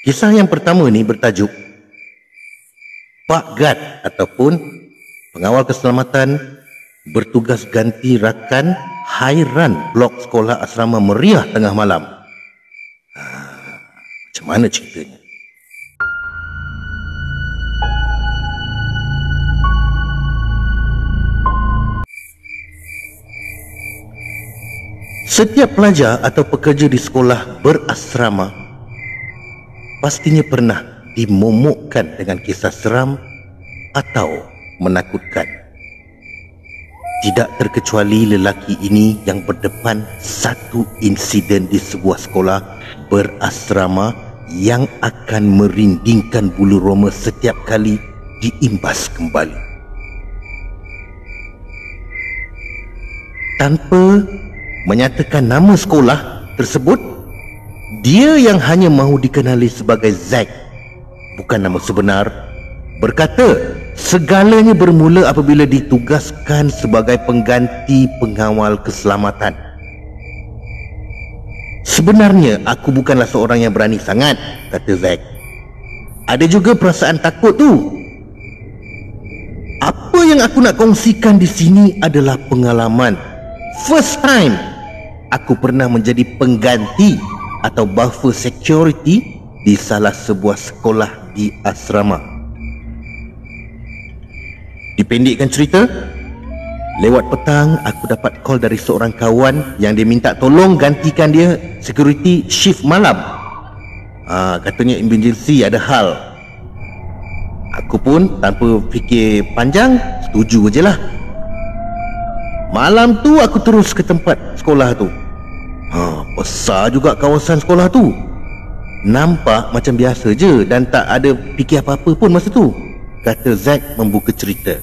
Kisah yang pertama ni bertajuk Pak Gad ataupun pengawal keselamatan bertugas ganti rakan hairan blok sekolah asrama meriah tengah malam. Macam mana ceritanya? Setiap pelajar atau pekerja di sekolah berasrama pastinya pernah dimomokkan dengan kisah seram atau menakutkan. Tidak terkecuali lelaki ini yang berdepan satu insiden di sebuah sekolah berasrama yang akan merindingkan bulu roma setiap kali diimbas kembali. Tanpa menyatakan nama sekolah tersebut, dia yang hanya mahu dikenali sebagai Zack, bukan nama sebenar, berkata segalanya bermula apabila ditugaskan sebagai pengganti pengawal keselamatan. Sebenarnya aku bukanlah seorang yang berani sangat, kata Zack. Ada juga perasaan takut tu. Apa yang aku nak kongsikan di sini adalah pengalaman first time aku pernah menjadi pengganti atau buffer security di salah sebuah sekolah di asrama. Dipendekkan cerita, lewat petang aku dapat call dari seorang kawan yang dia minta tolong gantikan dia security shift malam. Katanya emergency, ada hal. Aku pun tanpa fikir panjang setuju je lah. Malam tu aku terus ke tempat sekolah tu. Besar juga kawasan sekolah tu. Nampak macam biasa je dan tak ada fikir apa-apa pun masa tu, kata Zack membuka cerita.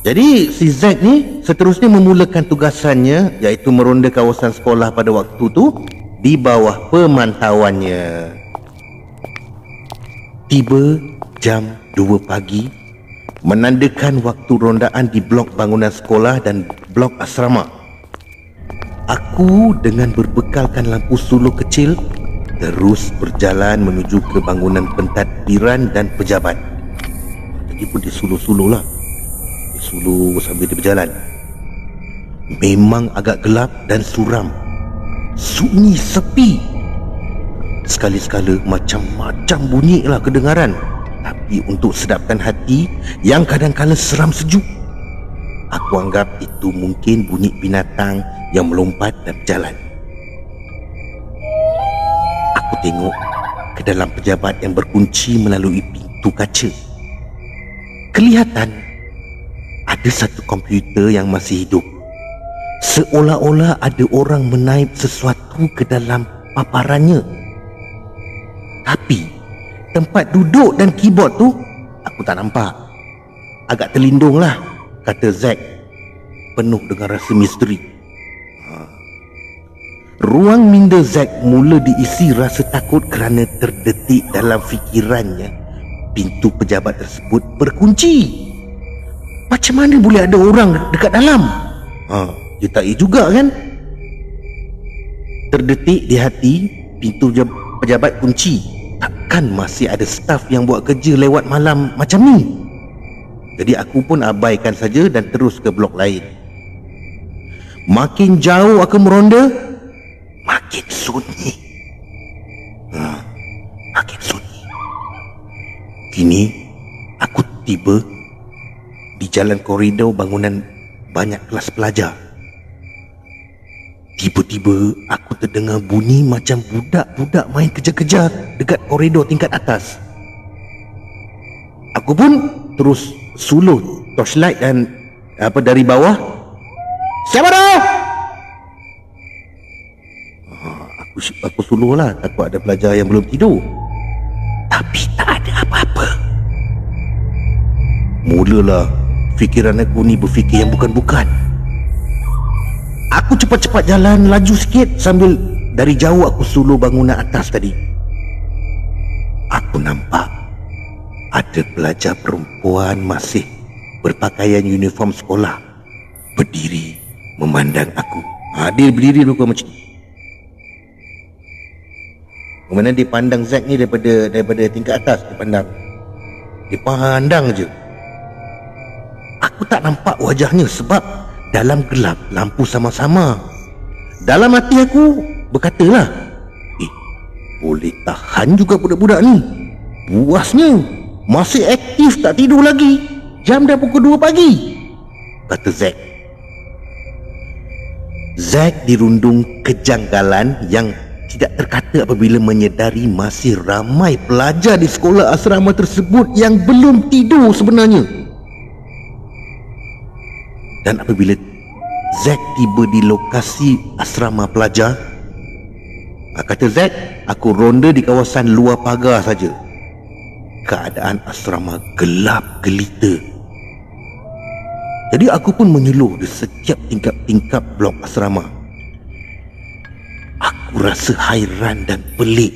Jadi si Zack ni seterusnya memulakan tugasannya, iaitu meronda kawasan sekolah pada waktu tu di bawah pemantauannya. Tiba jam 2 pagi menandakan waktu rondaan di blok bangunan sekolah dan blok asrama. Aku dengan berbekalkan lampu suluh kecil terus berjalan menuju ke bangunan pentadbiran dan pejabat. Jadi pun disuluh-suluh lah, disuluh sambil dia berjalan. Memang agak gelap dan suram, sunyi sepi. Sekali-sekala macam-macam bunyi lah kedengaran. Tapi untuk sedapkan hati yang kadang-kala seram sejuk, aku anggap itu mungkin bunyi binatang yang melompat dan berjalan. Aku tengok ke dalam pejabat yang berkunci melalui pintu kaca. Kelihatan ada satu komputer yang masih hidup. Seolah-olah ada orang menaip sesuatu ke dalam paparannya. Tapi tempat duduk dan keyboard tu aku tak nampak. Agak terlindung lah, kata Zack, penuh dengan rasa misteri. Ruang minda Zack mula diisi rasa takut kerana terdetik dalam fikirannya pintu pejabat tersebut berkunci. Macam mana boleh ada orang dekat dalam? Dia tak juga kan? Terdetik di hati, pintu pejabat kunci. Takkan masih ada staf yang buat kerja lewat malam macam ni? Jadi aku pun abaikan saja dan terus ke blok lain. Makin jauh aku meronda, makin sunyi. Makin sunyi. Kini aku tiba di jalan koridor bangunan banyak kelas pelajar. Tiba-tiba aku terdengar bunyi macam budak-budak main kejar-kejar dekat koridor tingkat atas. Aku pun terus suluh torchlight dan dari bawah. Siapa tu? Aku suluh lah, takut ada pelajar yang belum tidur. Tapi tak ada apa-apa. Mulalah fikiran aku ni berfikir yang bukan-bukan. Aku cepat-cepat jalan laju sikit sambil dari jauh aku suluh bangunan atas tadi. Aku nampak ada pelajar perempuan masih berpakaian uniform sekolah berdiri memandang aku. Dia berdiri luka macam ni. Kemudian dia pandang Zack ni daripada tingkat atas. Dia pandang je. Aku tak nampak wajahnya sebab dalam gelap lampu sama-sama. Dalam hati aku berkatalah, boleh tahan juga budak-budak ni. Puasnya, masih aktif tak tidur lagi. Jam dah pukul 2 pagi, kata Zack. Zack dirundung kejanggalan yang tidak terkata apabila menyedari masih ramai pelajar di sekolah asrama tersebut yang belum tidur sebenarnya. Dan apabila Zack tiba di lokasi asrama pelajar, kata Zack, aku ronda di kawasan luar pagar saja. Keadaan asrama gelap gelita. Jadi aku pun menyeluruh di setiap tingkap-tingkap blok asrama. Aku rasa hairan dan pelik.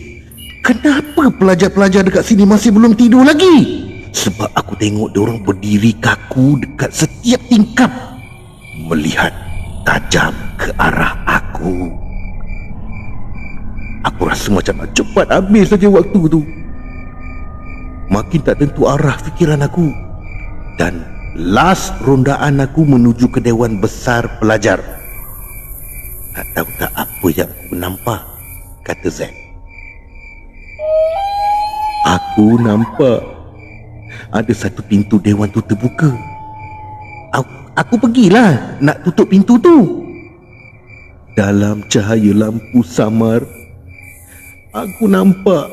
Kenapa pelajar-pelajar dekat sini masih belum tidur lagi? Sebab aku tengok diorang berdiri kaku dekat setiap tingkap, melihat tajam ke arah aku. Aku rasa macam nak cepat habis saja waktu tu. Makin tak tentu arah fikiran aku. Dan last rondaan aku menuju ke Dewan Besar Pelajar. Tak tahu tak apa yang aku nampak, kata Zack. Aku nampak ada satu pintu dewan tu terbuka. Aku pergilah nak tutup pintu tu. Dalam cahaya lampu samar, aku nampak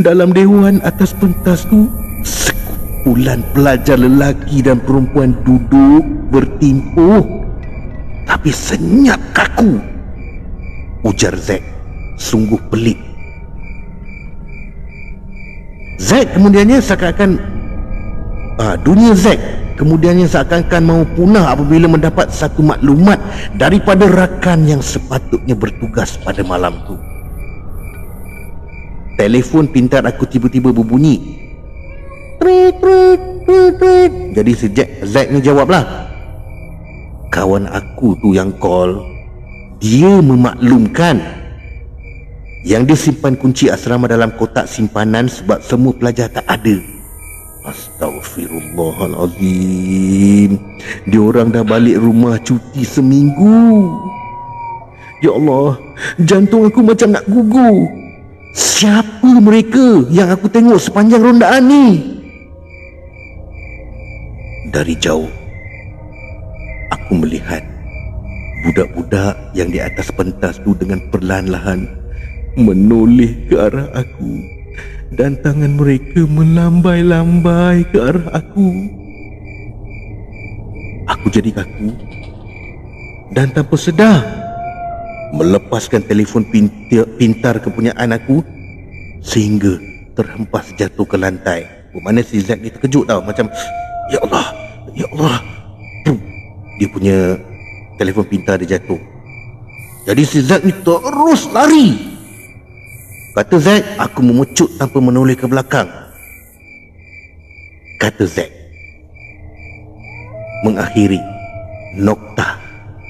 dalam dewan atas pentas tu sekumpulan pelajar lelaki dan perempuan duduk bertimpuh, tapi senyap kaku. Ujar Zack, sungguh pelik. Zack kemudiannya seakan-akan dunia Zack kemudiannya seakan-akan mahu punah apabila mendapat satu maklumat daripada rakan yang sepatutnya bertugas pada malam tu. Telefon pintar aku tiba-tiba berbunyi. Trit, trit, trit, trit. Jadi si Zack ni jawablah. Kawan aku tu yang call, dia memaklumkan yang dia simpan kunci asrama dalam kotak simpanan sebab semua pelajar tak ada. Astaghfirullahalazim. Diorang dah balik rumah cuti seminggu. Ya Allah, jantung aku macam nak gugur. Siapa mereka yang aku tengok sepanjang rondaan ni? Dari jauh aku melihat budak-budak yang di atas pentas tu dengan perlahan-lahan menoleh ke arah aku, dan tangan mereka melambai-lambai ke arah aku. Aku jadi kaku dan tanpa sedar melepaskan telefon pintar kepunyaan aku sehingga terhempas jatuh ke lantai. Bermakna si Zack ni terkejut tau, macam ya Allah, ya Allah. Dia punya telefon pintar dia jatuh. Jadi si Zack ni terus lari. Kata Zack, aku memucut tanpa menoleh ke belakang. Kata Zack, mengakhiri noktah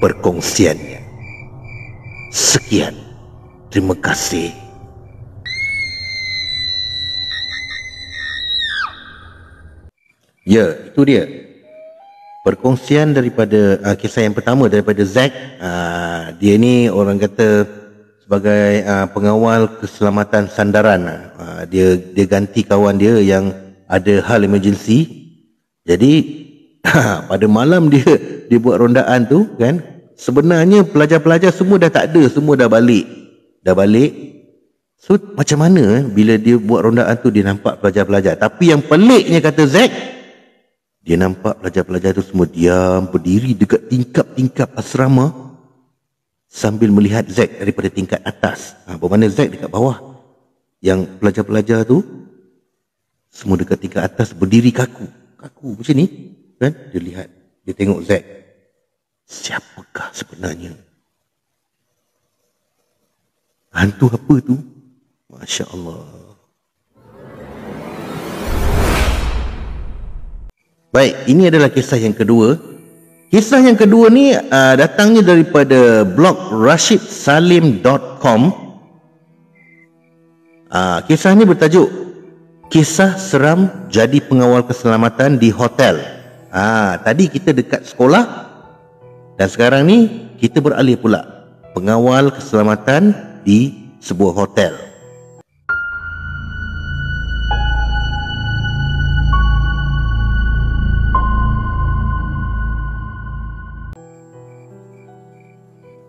perkongsiannya. Sekian, terima kasih. Ya, itu dia perkongsian daripada kisah yang pertama daripada Zack. Dia ni orang kata sebagai pengawal keselamatan sandaran. Dia ganti kawan dia yang ada hal emergency. Jadi pada malam dia buat rondaan tu kan, sebenarnya pelajar-pelajar semua dah tak ada, semua dah balik. So macam mana bila dia buat rondaan tu dia nampak pelajar-pelajar. Tapi yang peliknya, kata Zack, dia nampak pelajar-pelajar tu semua diam berdiri dekat tingkap-tingkap asrama sambil melihat Zack daripada tingkat atas. Bermakna Zack dekat bawah. Yang pelajar-pelajar tu semua dekat tingkat atas berdiri kaku macam ni kan. Dia lihat, dia tengok Zack. Siapakah sebenarnya? Hantu apa tu? Masya Allah. Baik, ini adalah kisah yang kedua. Kisah yang kedua ni datangnya daripada blog rashidsalim.com. Kisah ni bertajuk Kisah Seram Jadi Pengawal Keselamatan di Hotel. Tadi kita dekat sekolah, dan sekarang ni kita beralih pula pengawal keselamatan di sebuah hotel.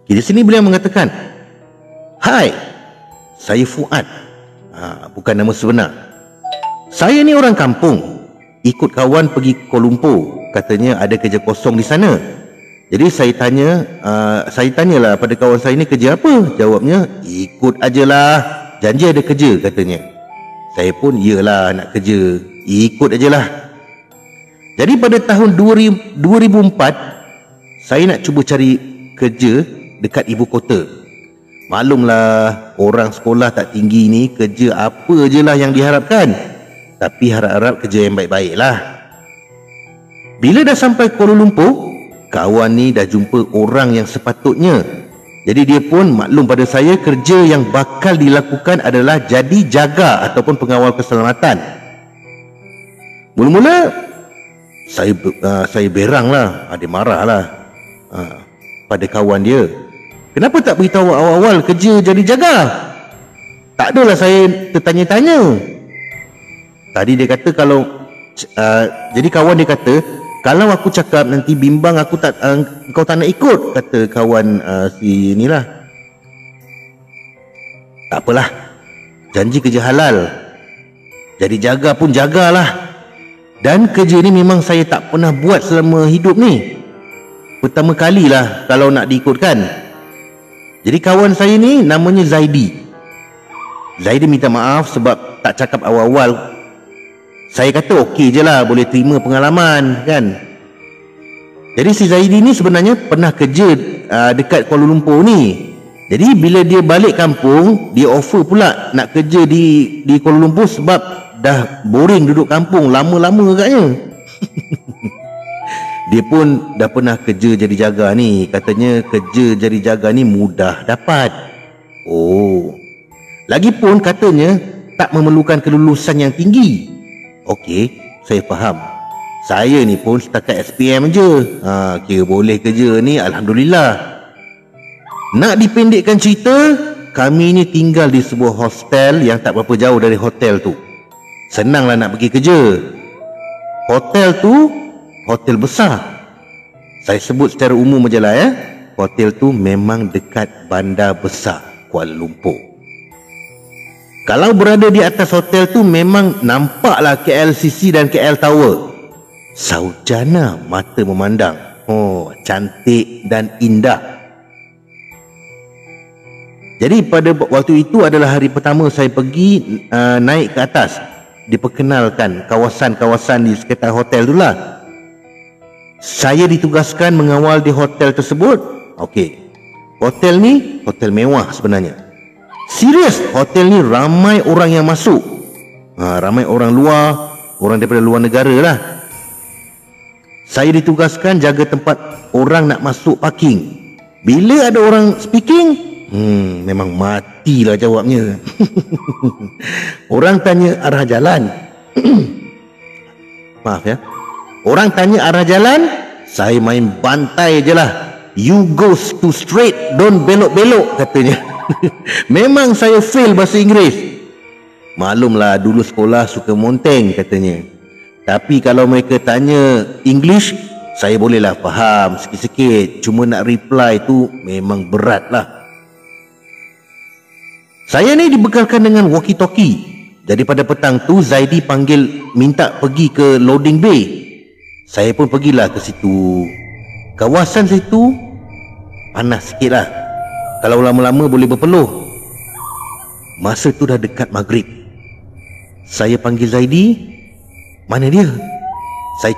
Di sini beliau mengatakan, "Hai, saya Fuad." Bukan nama sebenar. "Saya ni orang kampung, ikut kawan pergi Kuala Lumpur. Katanya ada kerja kosong di sana. Jadi saya tanyalah pada kawan saya ni kerja apa. Jawabnya, ikut ajalah, janji ada kerja katanya. Saya pun, iyalah nak kerja, ikut ajalah. Jadi pada tahun 2004, saya nak cuba cari kerja dekat ibu kota. Maklumlah, orang sekolah tak tinggi ni kerja apa je lah yang diharapkan. Tapi harap-harap kerja yang baik-baik lah. Bila dah sampai Kuala Lumpur, kawan ni dah jumpa orang yang sepatutnya. Jadi dia pun maklum pada saya kerja yang bakal dilakukan adalah jadi jaga ataupun pengawal keselamatan. Mula-mula saya berang lah, dia marah lah pada kawan dia. Kenapa tak beritahu awal-awal kerja jadi jaga? Tak adalah saya tertanya-tanya. Tadi dia kata jadi kawan dia kata, kalau aku cakap nanti bimbang kau tak nak ikut, kata kawan si inilah. Tak apalah, janji kerja halal, jadi jaga pun jagalah. Dan kerja ni memang saya tak pernah buat selama hidup ni. Pertama kalilah kalau nak diikutkan. Jadi kawan saya ni namanya Zaidi. Zaidi minta maaf sebab tak cakap awal-awal. Saya kata okey je lah, boleh terima pengalaman kan. Jadi si Zaidi ni sebenarnya pernah kerja dekat Kuala Lumpur ni. Jadi bila dia balik kampung, dia offer pula nak kerja di Kuala Lumpur sebab dah boring duduk kampung lama-lama agaknya. Dia pun dah pernah kerja jadi jaga ni. Katanya kerja jadi jaga ni mudah dapat. Lagipun katanya tak memerlukan kelulusan yang tinggi. Okey, saya faham. Saya ni pun setakat SPM je. Kira boleh kerja ni, alhamdulillah. Nak dipendekkan cerita, kami ni tinggal di sebuah hostel yang tak berapa jauh dari hotel tu. Senanglah nak pergi kerja. Hotel tu hotel besar. Saya sebut secara umum je lah ya. Hotel tu memang dekat bandar besar Kuala Lumpur. Kalau berada di atas hotel tu memang nampaklah KLCC dan KL Tower. Saujana mata memandang. Cantik dan indah. Jadi pada waktu itu adalah hari pertama saya pergi naik ke atas. Diperkenalkan kawasan-kawasan di sekitar hotel tu lah. Saya ditugaskan mengawal di hotel tersebut. Okey, hotel ni hotel mewah sebenarnya. Serius, hotel ni ramai orang yang masuk. Ramai orang luar, orang daripada luar negara lah. Saya ditugaskan jaga tempat orang nak masuk parking. Bila ada orang speaking, memang matilah jawabnya. Orang tanya arah jalan. Maaf ya. Orang tanya arah jalan, saya main bantai je lah. You go to straight, don't belok-belok katanya. Memang saya fail bahasa Inggeris. Maklumlah dulu sekolah suka monteng katanya. Tapi kalau mereka tanya English, saya bolehlah faham sikit-sikit. Cuma nak reply tu memang berat lah. Saya ni dibekalkan dengan walkie-talkie. Jadi pada petang tu Zaidi panggil minta pergi ke loading bay. Saya pun pergilah ke situ. Kawasan situ panas sikit lah. Kalau lama-lama boleh berpeluh. Masa tu dah dekat maghrib. Saya panggil Zaidi. Mana dia? Saya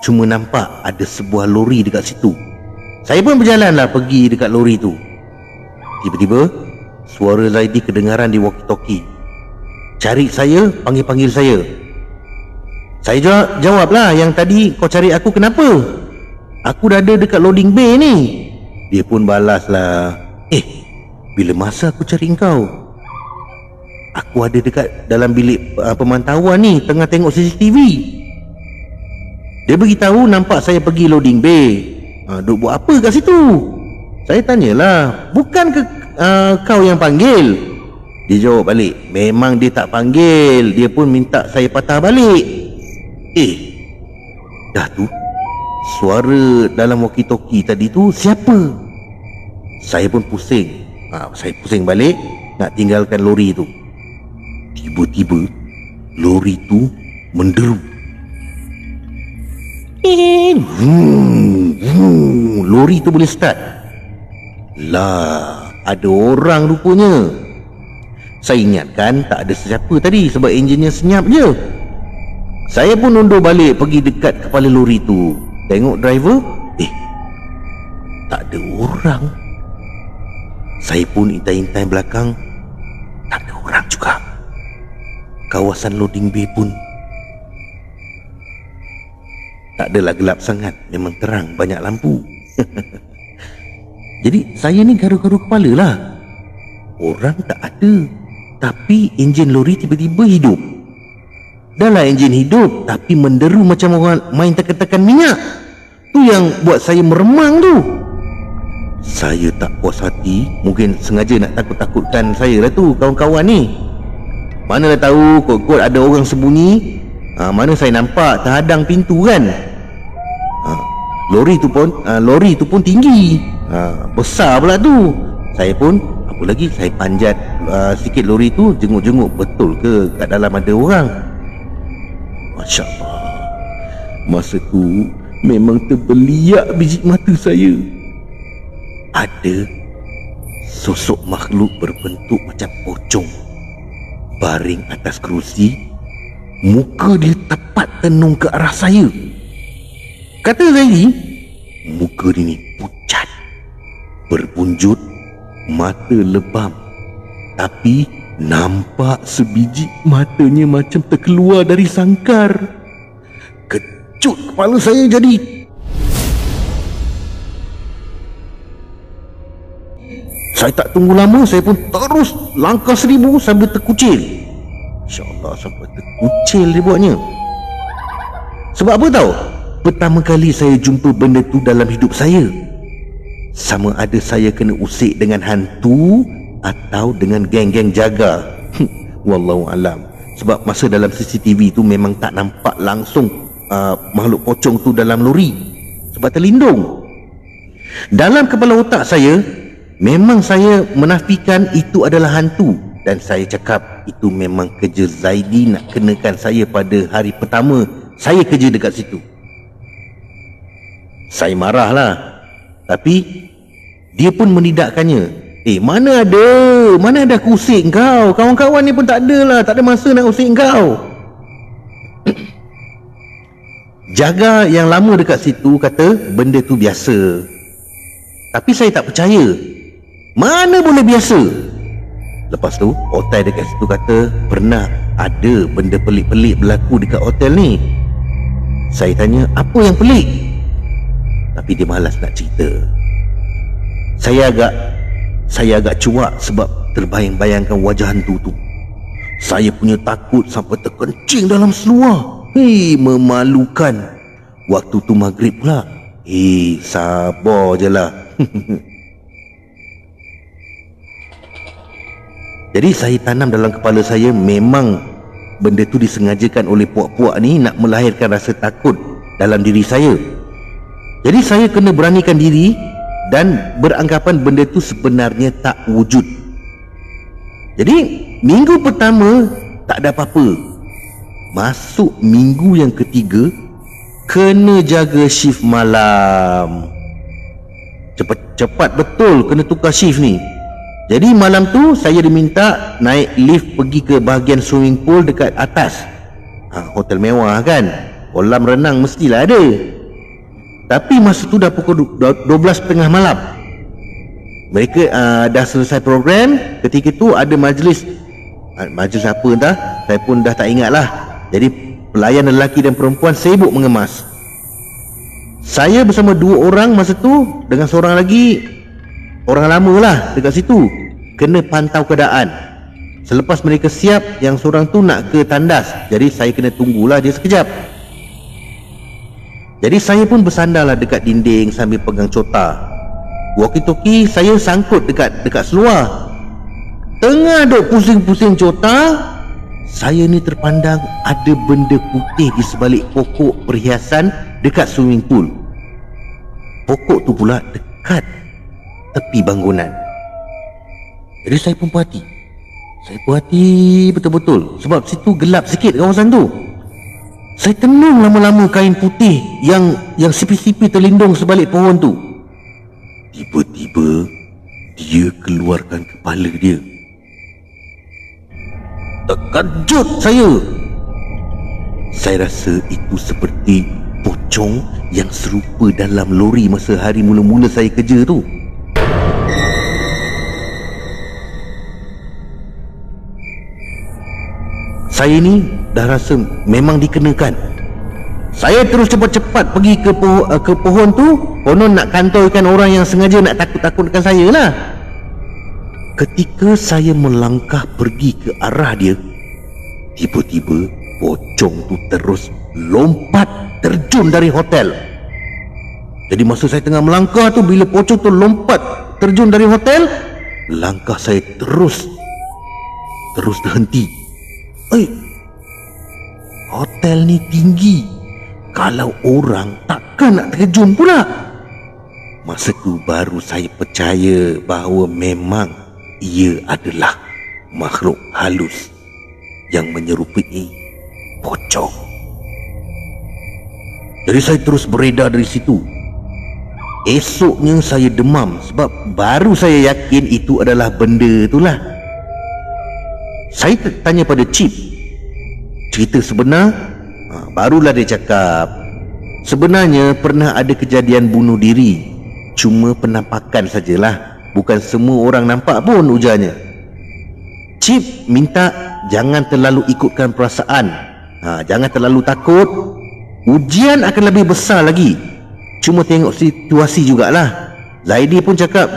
cuma nampak ada sebuah lori dekat situ. Saya pun berjalanlah pergi dekat lori tu. Tiba-tiba suara Zaidi kedengaran di walkie-talkie. Cari saya, panggil-panggil saya. Saya jawablah, yang tadi kau cari aku kenapa? Aku dah ada dekat loading bay ni. Dia pun balaslah, bila masa aku cari kau? Aku ada dekat dalam bilik pemantauan ni, tengah tengok CCTV. Dia beritahu nampak saya pergi loading bay. Duk buat apa kat situ? Saya tanyalah, bukan ke kau yang panggil? Dia jawab balik, memang dia tak panggil, dia pun minta saya patah balik. Dah tu, suara dalam walkie-talkie tadi tu siapa? Saya pun pusing. Saya pusing balik nak tinggalkan lori tu. Tiba-tiba lori tu menderu. Lori tu boleh start. Lah, ada orang rupanya. Saya ingatkan tak ada sesiapa tadi sebab enjinnya senyap je. Saya pun undur balik pergi dekat kepala lori tu. Tengok driver, tak ada orang. Saya pun intai-intai belakang, tak ada orang juga. Kawasan loading bay pun tak adalah gelap sangat, memang terang, banyak lampu. Jadi saya ni garu-garu kepala lah. Orang tak ada, tapi enjin lori tiba-tiba hidup. Dah lah enjin hidup, tapi menderu macam orang main tekan-tekan minyak. Tu yang buat saya meremang tu. Saya tak puas hati, mungkin sengaja nak takut-takutkan saya lah tu kawan-kawan ni. Manalah tahu kot-kot ada orang sembunyi. Mana saya nampak terhadang pintu kan. Lori tu pun tinggi. Besar pula tu. Saya pun apa lagi, saya panjat sikit lori tu, jenguk-jenguk betul ke kat dalam ada orang. Masya Allah, masa tu memang terbeliak biji mata saya. Ada sosok makhluk berbentuk macam pocong baring atas kerusi. Muka dia tepat tenung ke arah saya. Kata Zairi, muka dia ni pucat, berpunjut, mata lebam, tapi nampak sebiji matanya macam terkeluar dari sangkar. Kecut kepala saya jadi. Saya tak tunggu lama, saya pun terus langkah 1000 sambil terkucil. InsyaAllah sampai terkucil dia buatnya. Sebab apa tahu? Pertama kali saya jumpa benda tu dalam hidup saya. Sama ada saya kena usik dengan hantu atau dengan geng-geng jaga. Wallahu alam. Sebab masa dalam CCTV tu memang tak nampak langsung makhluk pocong tu dalam lori, sebab terlindung. Dalam kepala otak saya, memang saya menafikan itu adalah hantu. Dan saya cakap itu memang kerja Zaidi nak kenakan saya pada hari pertama saya kerja dekat situ. Saya marahlah, tapi dia pun menidakkannya. Mana ada aku usik kau. Kawan-kawan ni pun tak ada lah, tak ada masa nak usik kau. Jaga yang lama dekat situ kata benda tu biasa. Tapi saya tak percaya. Mana boleh biasa? Lepas tu hotel dekat situ kata pernah ada benda pelik-pelik berlaku dekat hotel ni. Saya tanya apa yang pelik, tapi dia malas nak cerita. Saya agak cuak sebab terbayang-bayangkan wajah hantu tu. Saya punya takut sampai terkencing dalam seluar. Memalukan. Waktu tu maghrib pula. Sabar je lah. Jadi saya tanam dalam kepala saya, memang benda tu disengajakan oleh puak-puak ni nak melahirkan rasa takut dalam diri saya. Jadi saya kena beranikan diri dan beranggapan benda tu sebenarnya tak wujud. Jadi minggu pertama tak ada apa-apa. Masuk minggu yang ketiga, kena jaga shift malam. Cepat betul kena tukar shift ni. Jadi malam tu saya diminta naik lift pergi ke bahagian swimming pool dekat atas. Hotel mewah kan, kolam renang mestilah ada. Tapi masa tu dah pukul 12.30 malam. Mereka dah selesai program. Ketika tu ada majlis apa entah, saya pun dah tak ingat lah. Jadi pelayan lelaki dan perempuan sibuk mengemas. Saya bersama 2 orang masa tu, dengan seorang lagi orang lama lah dekat situ, kena pantau keadaan. Selepas mereka siap, yang seorang tu nak ke tandas. Jadi saya kena tunggulah dia sekejap. Jadi saya pun bersandarlah dekat dinding sambil pegang cota. Walkie-talkie saya sangkut dekat seluar. Tengah duk pusing-pusing cota, saya ni terpandang ada benda putih di sebalik pokok perhiasan dekat swimming pool. Pokok tu pula dekat tepi bangunan. Jadi saya pun perhati. Saya perhati betul-betul, sebab situ gelap sikit kawasan tu. Saya tenung lama-lama kain putih yang sipi-sipi terlindung sebalik pohon tu. Tiba-tiba dia keluarkan kepala dia. Terkejut saya. Saya rasa itu seperti pocong yang serupa dalam lori masa hari mula-mula saya kerja tu. Saya ni dah rasa memang dikenakan. Saya terus cepat-cepat pergi ke pohon tu. Konon nak kantorkan orang yang sengaja nak takut-takutkan saya lah. Ketika saya melangkah pergi ke arah dia, tiba-tiba pocong tu terus lompat terjun dari hotel. Jadi masa saya tengah melangkah tu, bila pocong tu lompat terjun dari hotel, langkah saya terus terhenti. Hotel ni tinggi. Kalau orang takkan nak terjun pula. Masa tu baru saya percaya bahawa memang ia adalah makhluk halus yang menyerupai pocong. Jadi saya terus beredar dari situ. Esoknya saya demam sebab baru saya yakin itu adalah benda itulah. Saya tanya pada Cip cerita sebenar. Barulah dia cakap, sebenarnya pernah ada kejadian bunuh diri, cuma penampakan sajalah, bukan semua orang nampak pun, ujarnya. Cip minta jangan terlalu ikutkan perasaan, jangan terlalu takut. Ujian akan lebih besar lagi, cuma tengok situasi jugalah. Zaidi pun cakap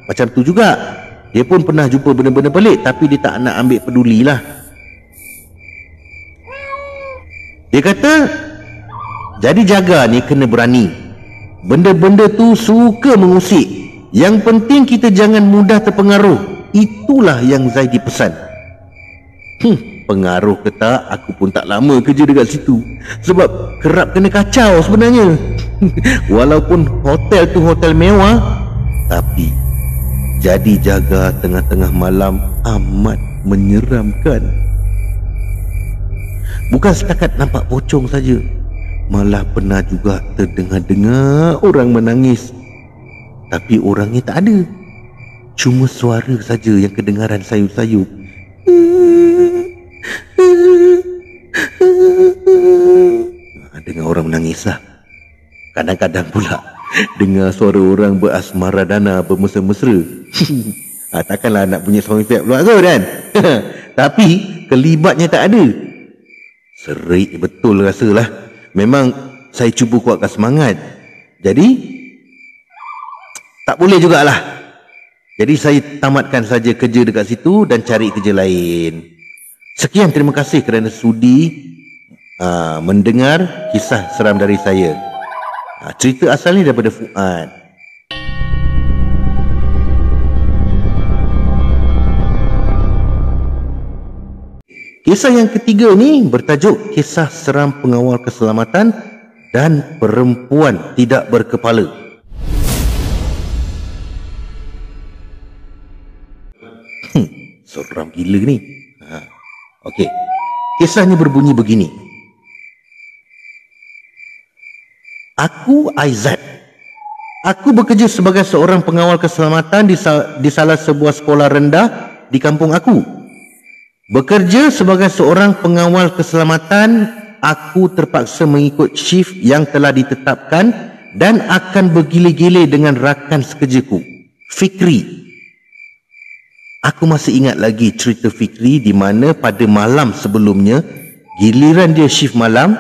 macam tu juga. Dia pun pernah jumpa benda-benda pelik, tapi dia tak nak ambil pedulilah. Dia kata, jadi jaga ni kena berani. Benda-benda tu suka mengusik. Yang penting kita jangan mudah terpengaruh. Itulah yang Zaidi pesan. Pengaruh ke tak, aku pun tak lama kerja dekat situ. Sebab kerap kena kacau sebenarnya. Walaupun hotel tu hotel mewah, tapi jadi jaga tengah-tengah malam amat menyeramkan. Bukan setakat nampak pocong saja, malah pernah juga terdengar-dengar orang menangis. Tapi orangnya tak ada. Cuma suara saja yang kedengaran sayup-sayup. Dengar orang menangis lah. Kadang-kadang pula dengar suara orang berasmara dana, bermesra-mesra. Takkanlah nak punya sound effect pula kan? Tapi kelibatnya tak ada. Serik betul rasalah. Memang saya cuba kuatkan semangat. Jadi tak boleh jugalah. Jadi saya tamatkan saja kerja dekat situ dan cari kerja lain. Sekian, terima kasih kerana sudi mendengar kisah seram dari saya. Cerita asalnya daripada Fuad. Kisah yang ketiga ni bertajuk Kisah Seram Pengawal Keselamatan dan Perempuan Tidak Berkepala. Seram gila ni. Okey. Kisahnya berbunyi begini. Aku Aizat. Aku bekerja sebagai seorang pengawal keselamatan di salah sebuah sekolah rendah di kampung aku. Bekerja sebagai seorang pengawal keselamatan, aku terpaksa mengikut shift yang telah ditetapkan dan akan bergile-gile dengan rakan sekerjaku, Fikri. Aku masih ingat lagi cerita Fikri di mana pada malam sebelumnya, giliran dia shift malam,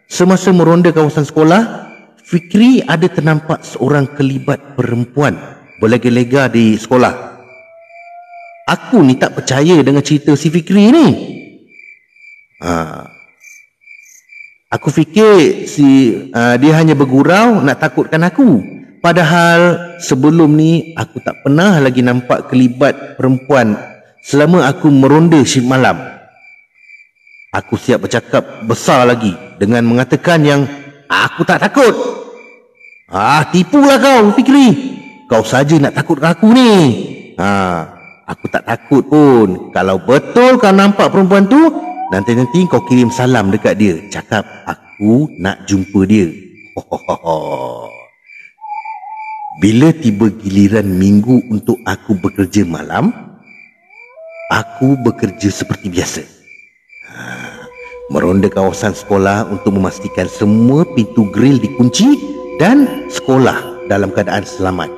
semasa meronda kawasan sekolah, Fikri ada ternampak seorang kelibat perempuan berlega-lega di sekolah. Aku ni tak percaya dengan cerita si Fikri ni. Aku fikir dia hanya bergurau nak takutkan aku. Padahal sebelum ni aku tak pernah lagi nampak kelibat perempuan selama aku meronda shift malam. Aku siap bercakap besar lagi dengan mengatakan yang aku tak takut. Tipulah kau, Fikri. Kau saja nak takutkan aku ni. Aku tak takut pun. Kalau betul kau nampak perempuan tu, nanti kau kirim salam dekat dia. Cakap aku nak jumpa dia. Bila tiba giliran minggu untuk aku bekerja malam, aku bekerja seperti biasa. Meronda kawasan sekolah untuk memastikan semua pintu grill dikunci dan sekolah dalam keadaan selamat.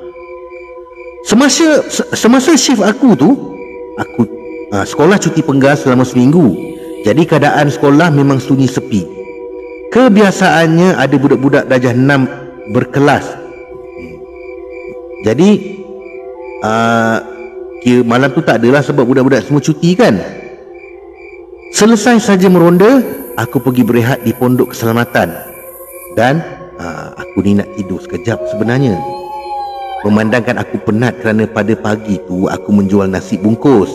Semasa shift aku tu, sekolah cuti penggal selama seminggu. Jadi keadaan sekolah memang sunyi sepi. Kebiasaannya ada budak-budak darjah 6 berkelas. Jadi malam tu tak adalah sebab budak-budak semua cuti kan. Selesai saja meronda, aku pergi berehat di pondok keselamatan. Dan aku ni nak tidur sekejap sebenarnya. Memandangkan aku penat kerana pada pagi tu aku menjual nasi bungkus.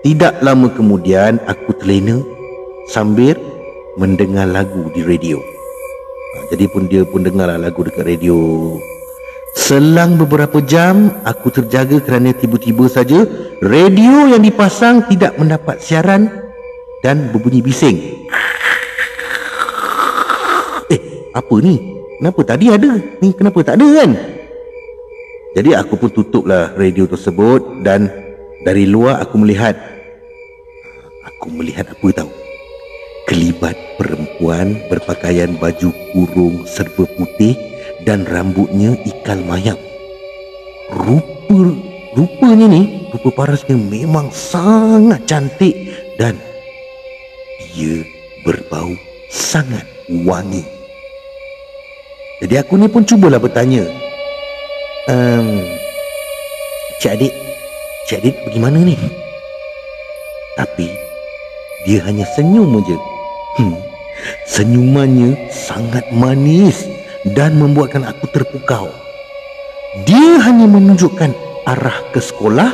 Tidak lama kemudian aku terlena sambil mendengar lagu di radio. Jadi dia pun dengarlah lagu dekat radio. Selang beberapa jam aku terjaga kerana tiba-tiba saja radio yang dipasang tidak mendapat siaran dan berbunyi bising. Apa ni? Kenapa tadi ada? Ni kenapa tak ada kan? Jadi aku pun tutuplah radio tersebut dan dari luar aku melihat apa tahu? Kelibat perempuan berpakaian baju kurung serba putih dan rambutnya ikal mayam. Rupanya ni, rupa parasnya memang sangat cantik dan dia berbau sangat wangi. Jadi aku ni pun cubalah bertanya, Cik Adik bagaimana ni? Tapi dia hanya senyum je. Senyumannya sangat manis dan membuatkan aku terpukau. Dia hanya menunjukkan arah ke sekolah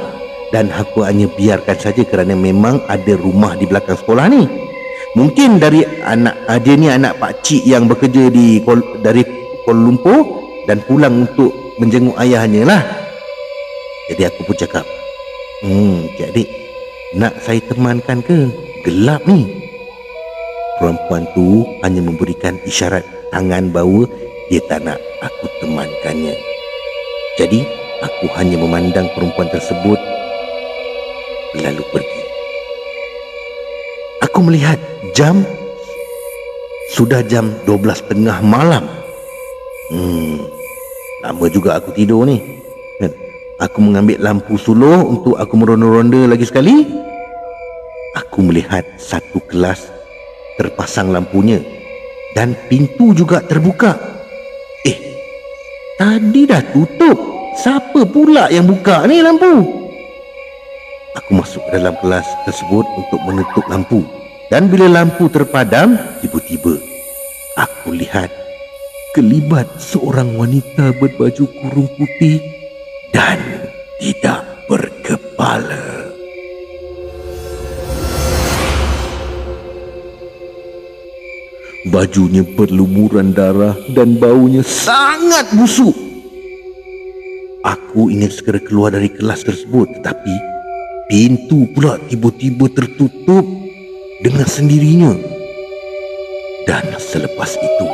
dan aku hanya biarkan saja kerana memang ada rumah di belakang sekolah ni. Mungkin dari dia ni anak pakcik yang bekerja dari Kuala Lumpur dan pulang untuk menjenguk ayahnya lah. Jadi aku pun cakap, Cik Adik, nak saya temankan ke? Gelap ni. Perempuan tu hanya memberikan isyarat tangan bahawa dia tak nak aku temankannya. Jadi aku hanya memandang perempuan tersebut lalu pergi. Aku melihat jam sudah jam 12:30 malam. Lama juga aku tidur ni. Aku mengambil lampu suluh untuk aku meronda-ronda lagi sekali. Aku melihat satu kelas terpasang lampunya dan pintu juga terbuka. Tadi dah tutup. Siapa pula yang buka ni lampu? Aku masuk ke dalam kelas tersebut untuk menutup lampu. Dan bila lampu terpadam, tiba-tiba aku lihat kelibat seorang wanita berbaju kurung putih dan tidak berkepala. Bajunya berlumuran darah dan baunya sangat busuk. Aku ingin segera keluar dari kelas tersebut, tetapi pintu pula tiba-tiba tertutup dengan sendirinya. Dan selepas itu,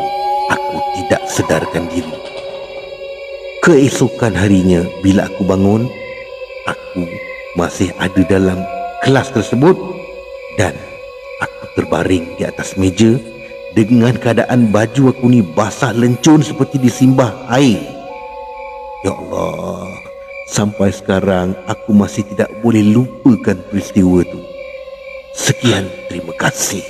aku tidak sedarkan diri. Keesokan harinya, bila aku bangun, aku masih ada dalam kelas tersebut dan aku terbaring di atas meja dengan keadaan baju aku ni basah lencun seperti disimbah air. Ya Allah, sampai sekarang aku masih tidak boleh lupakan peristiwa itu. Sekian, terima kasih.